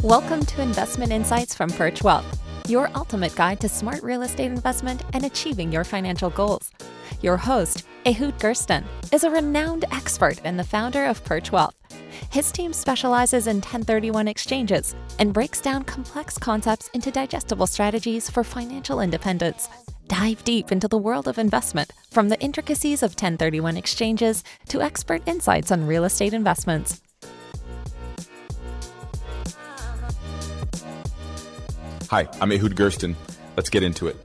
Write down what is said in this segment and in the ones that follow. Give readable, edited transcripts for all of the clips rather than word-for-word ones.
Welcome to Investment Insights from Perch Wealth, your ultimate guide to smart real estate investment and achieving your financial goals. Your host, Ehud Gersten, is a renowned expert and the founder of Perch Wealth. His team specializes in 1031 exchanges and breaks down complex concepts into digestible strategies for financial independence. Dive deep into the world of investment, from the intricacies of 1031 exchanges to expert insights on real estate investments. Hi, I'm Ehud Gersten. Let's get into it.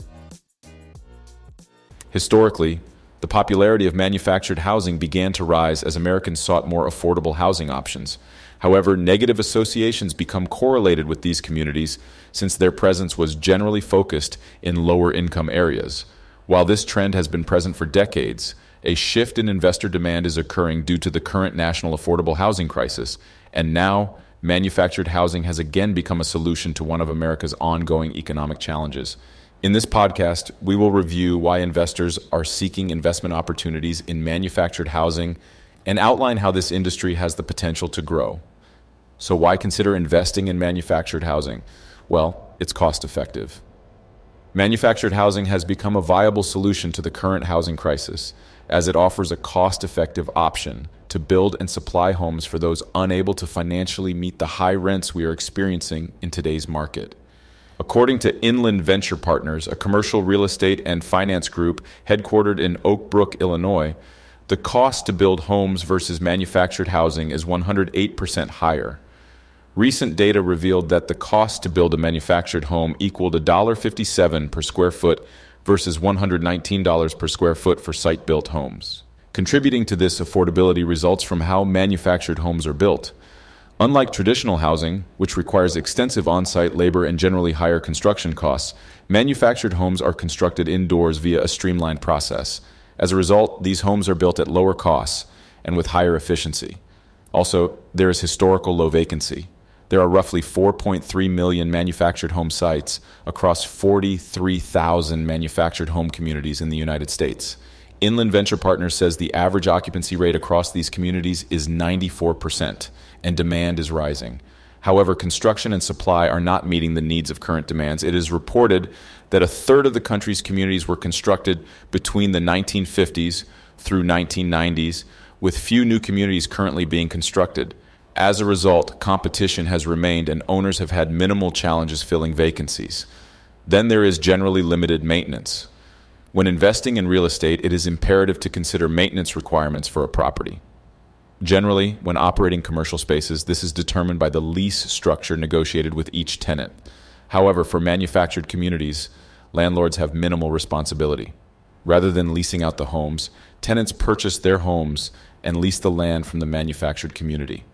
Historically, the popularity of manufactured housing began to rise as Americans sought more affordable housing options. However, negative associations become correlated with these communities since their presence was generally focused in lower income areas. While this trend has been present for decades, a shift in investor demand is occurring due to the current national affordable housing crisis, and now manufactured housing has again become a solution to one of America's ongoing economic challenges. In this podcast, we will review why investors are seeking investment opportunities in manufactured housing and outline how this industry has the potential to grow. So why consider investing in manufactured housing? Well, it's cost effective. Manufactured housing has become a viable solution to the current housing crisis, as it offers a cost-effective option to build and supply homes for those unable to financially meet the high rents we are experiencing in today's market. According to Inland Venture Partners, a commercial real estate and finance group headquartered in Oak Brook, Illinois, the cost to build homes versus manufactured housing is 108% higher. Recent data revealed that the cost to build a manufactured home equaled $1.57 per square foot versus $119 per square foot for site-built homes. Contributing to this affordability results from how manufactured homes are built. Unlike traditional housing, which requires extensive on-site labor and generally higher construction costs, manufactured homes are constructed indoors via a streamlined process. As a result, these homes are built at lower costs and with higher efficiency. Also, there is historical low vacancy. There are roughly 4.3 million manufactured home sites across 43,000 manufactured home communities in the United States. Inland Venture Partners says the average occupancy rate across these communities is 94%, and demand is rising. However, construction and supply are not meeting the needs of current demands. It is reported that a third of the country's communities were constructed between the 1950s through 1990s, with few new communities currently being constructed. As a result, competition has remained and owners have had minimal challenges filling vacancies. Then there is generally limited maintenance. When investing in real estate, it is imperative to consider maintenance requirements for a property. Generally, when operating commercial spaces, this is determined by the lease structure negotiated with each tenant. However, for manufactured communities, landlords have minimal responsibility. Rather than leasing out the homes, tenants purchase their homes and lease the land from the manufactured community.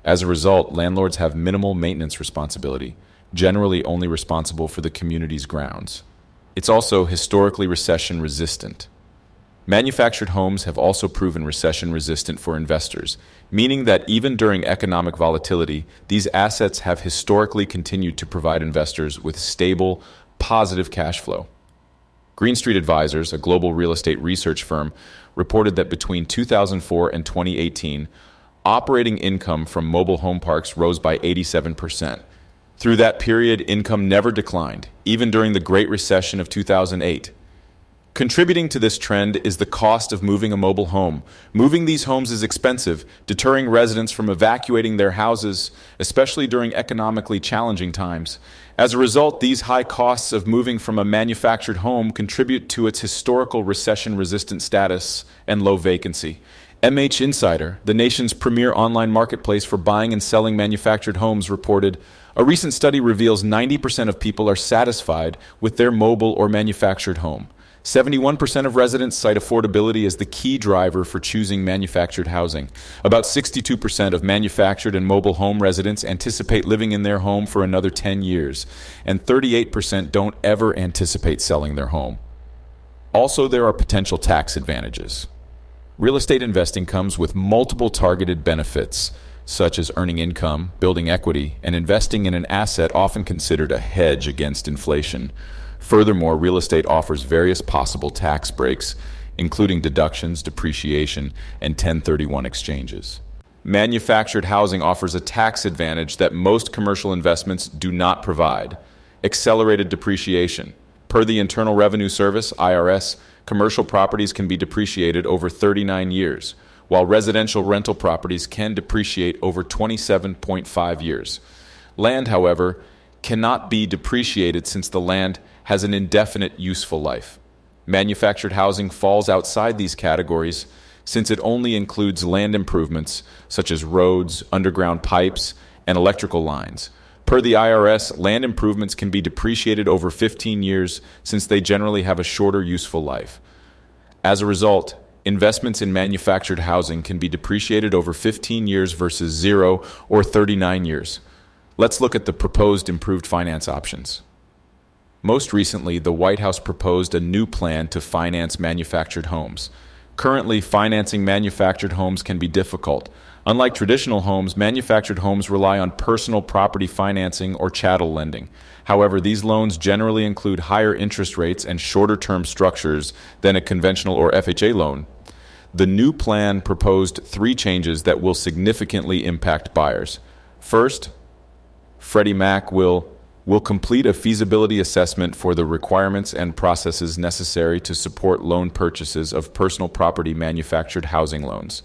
As a result, landlords have minimal maintenance responsibility, generally only responsible for the community's grounds. It's also historically recession-resistant. Manufactured homes have also proven recession-resistant for investors, meaning that even during economic volatility, these assets have historically continued to provide investors with stable, positive cash flow. Green Street Advisors, a global real estate research firm, reported that between 2004 and 2018, operating income from mobile home parks rose by 87%. Through that period, income never declined, even during the Great Recession of 2008. Contributing to this trend is the cost of moving a mobile home. Moving these homes is expensive, deterring residents from evacuating their houses, especially during economically challenging times. As a result, these high costs of moving from a manufactured home contribute to its historical recession-resistant status and low vacancy. MH Insider, the nation's premier online marketplace for buying and selling manufactured homes, reported, a recent study reveals 90% of people are satisfied with their mobile or manufactured home. 71% of residents cite affordability as the key driver for choosing manufactured housing. About 62% of manufactured and mobile home residents anticipate living in their home for another 10 years, and 38% don't ever anticipate selling their home. Also, there are potential tax advantages. Real estate investing comes with multiple targeted benefits, such as earning income, building equity, and investing in an asset often considered a hedge against inflation. Furthermore, real estate offers various possible tax breaks, including deductions, depreciation, and 1031 exchanges. Manufactured housing offers a tax advantage that most commercial investments do not provide: accelerated depreciation. Per the Internal Revenue Service, IRS, commercial properties can be depreciated over 39 years, while residential rental properties can depreciate over 27.5 years. Land, however, cannot be depreciated since the land has an indefinite useful life. Manufactured housing falls outside these categories since it only includes land improvements such as roads, underground pipes, and electrical lines. Per the IRS, land improvements can be depreciated over 15 years since they generally have a shorter useful life. As a result, investments in manufactured housing can be depreciated over 15 years versus 0 or 39 years. Let's look at the proposed improved finance options. Most recently, the White House proposed a new plan to finance manufactured homes. Currently, financing manufactured homes can be difficult. Unlike traditional homes, manufactured homes rely on personal property financing or chattel lending. However, these loans generally include higher interest rates and shorter-term structures than a conventional or FHA loan. The new plan proposed 3 changes that will significantly impact buyers. First, Freddie Mac will complete a feasibility assessment for the requirements and processes necessary to support loan purchases of personal property manufactured housing loans.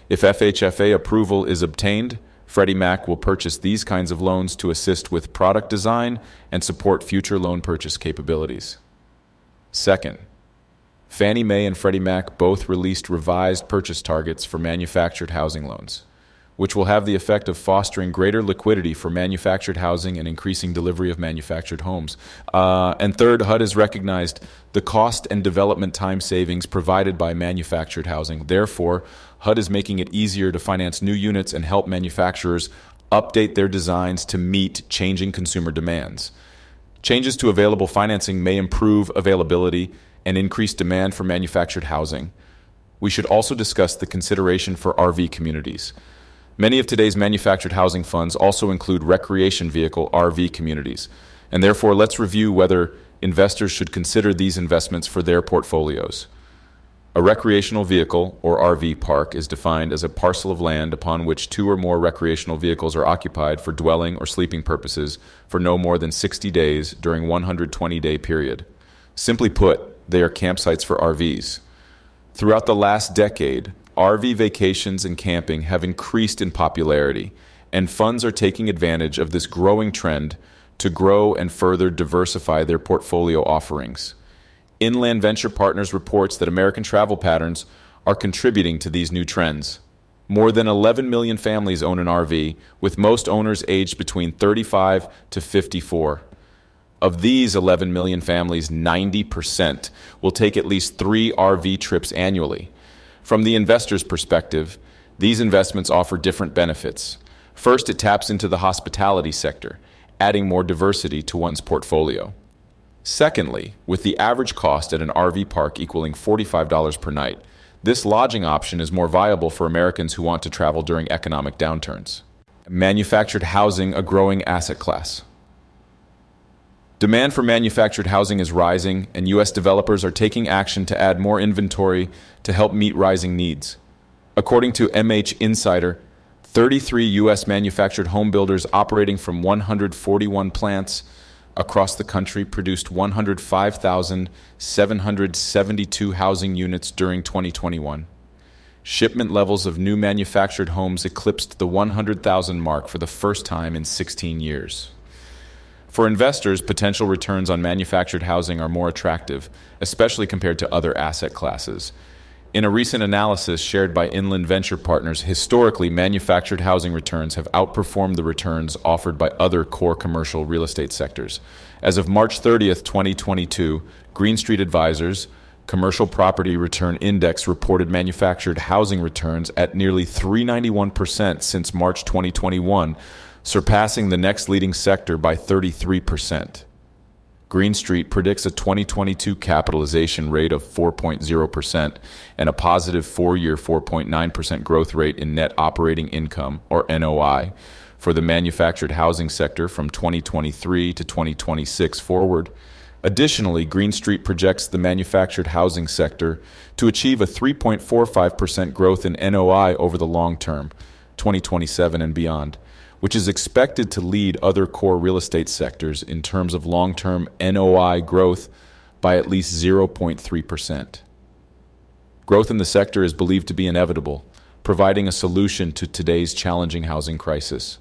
If FHFA approval is obtained, Freddie Mac will purchase these kinds of loans to assist with product design and support future loan purchase capabilities. Second, Fannie Mae and Freddie Mac both released revised purchase targets for manufactured housing loans, which will have the effect of fostering greater liquidity for manufactured housing and increasing delivery of manufactured homes. And third, HUD has recognized the cost and development time savings provided by manufactured housing. Therefore, HUD is making it easier to finance new units and help manufacturers update their designs to meet changing consumer demands. Changes to available financing may improve availability and increase demand for manufactured housing. We should also discuss the consideration for RV communities. Many of today's manufactured housing funds also include recreation vehicle RV communities, and therefore let's review whether investors should consider these investments for their portfolios. A recreational vehicle, or RV park, is defined as a parcel of land upon which 2 or more recreational vehicles are occupied for dwelling or sleeping purposes for no more than 60 days during a 120-day period. Simply put, they are campsites for RVs. Throughout the last decade, RV vacations and camping have increased in popularity, and funds are taking advantage of this growing trend to grow and further diversify their portfolio offerings. Inland Venture Partners reports that American travel patterns are contributing to these new trends. More than 11 million families own an RV, with most owners aged between 35 to 54. Of these 11 million families, 90% will take at least 3 RV trips annually. From the investor's perspective, these investments offer different benefits. First, it taps into the hospitality sector, adding more diversity to one's portfolio. Secondly, with the average cost at an RV park equaling $45 per night, this lodging option is more viable for Americans who want to travel during economic downturns. Manufactured housing, a growing asset class. Demand for manufactured housing is rising, and U.S. developers are taking action to add more inventory to help meet rising needs. According to MH Insider, 33 U.S. manufactured home builders operating from 141 plants across the country produced 105,772 housing units during 2021. Shipment levels of new manufactured homes eclipsed the 100,000 mark for the first time in 16 years. For investors, potential returns on manufactured housing are more attractive, especially compared to other asset classes. In a recent analysis shared by Inland Venture Partners, historically, manufactured housing returns have outperformed the returns offered by other core commercial real estate sectors. As of March 30th, 2022, Green Street Advisors Commercial Property Return Index reported manufactured housing returns at nearly 391% since March 2021, surpassing the next leading sector by 33%. Green Street predicts a 2022 capitalization rate of 4.0% and a positive 4-year 4.9% growth rate in net operating income, or NOI, for the manufactured housing sector from 2023 to 2026 forward. Additionally, Green Street projects the manufactured housing sector to achieve a 3.45% growth in NOI over the long term, 2027 and beyond, which is expected to lead other core real estate sectors in terms of long-term NOI growth by at least 0.3%. Growth in the sector is believed to be inevitable, providing a solution to today's challenging housing crisis.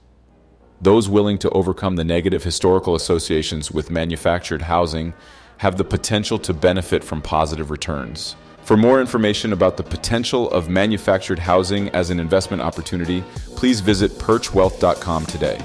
Those willing to overcome the negative historical associations with manufactured housing have the potential to benefit from positive returns. For more information about the potential of manufactured housing as an investment opportunity, please visit perchwealth.com today.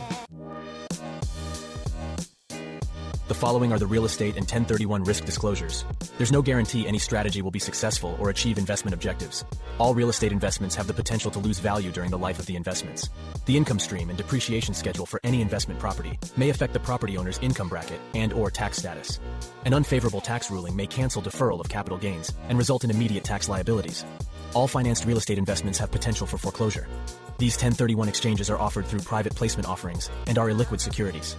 The following are the real estate and 1031 risk disclosures. There's no guarantee any strategy will be successful or achieve investment objectives. All real estate investments have the potential to lose value during the life of the investments. The income stream and depreciation schedule for any investment property may affect the property owner's income bracket and/or tax status. An unfavorable tax ruling may cancel deferral of capital gains and result in immediate tax liabilities. All financed real estate investments have potential for foreclosure. These 1031 exchanges are offered through private placement offerings and are illiquid securities.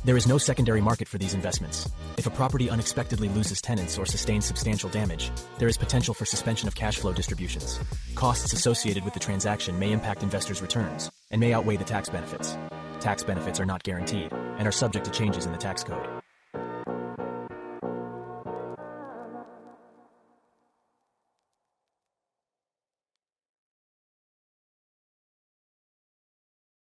There is no secondary market for these investments. If a property unexpectedly loses tenants or sustains substantial damage, there is potential for suspension of cash flow distributions. Costs associated with the transaction may impact investors' returns and may outweigh the tax benefits. Tax benefits are not guaranteed and are subject to changes in the tax code.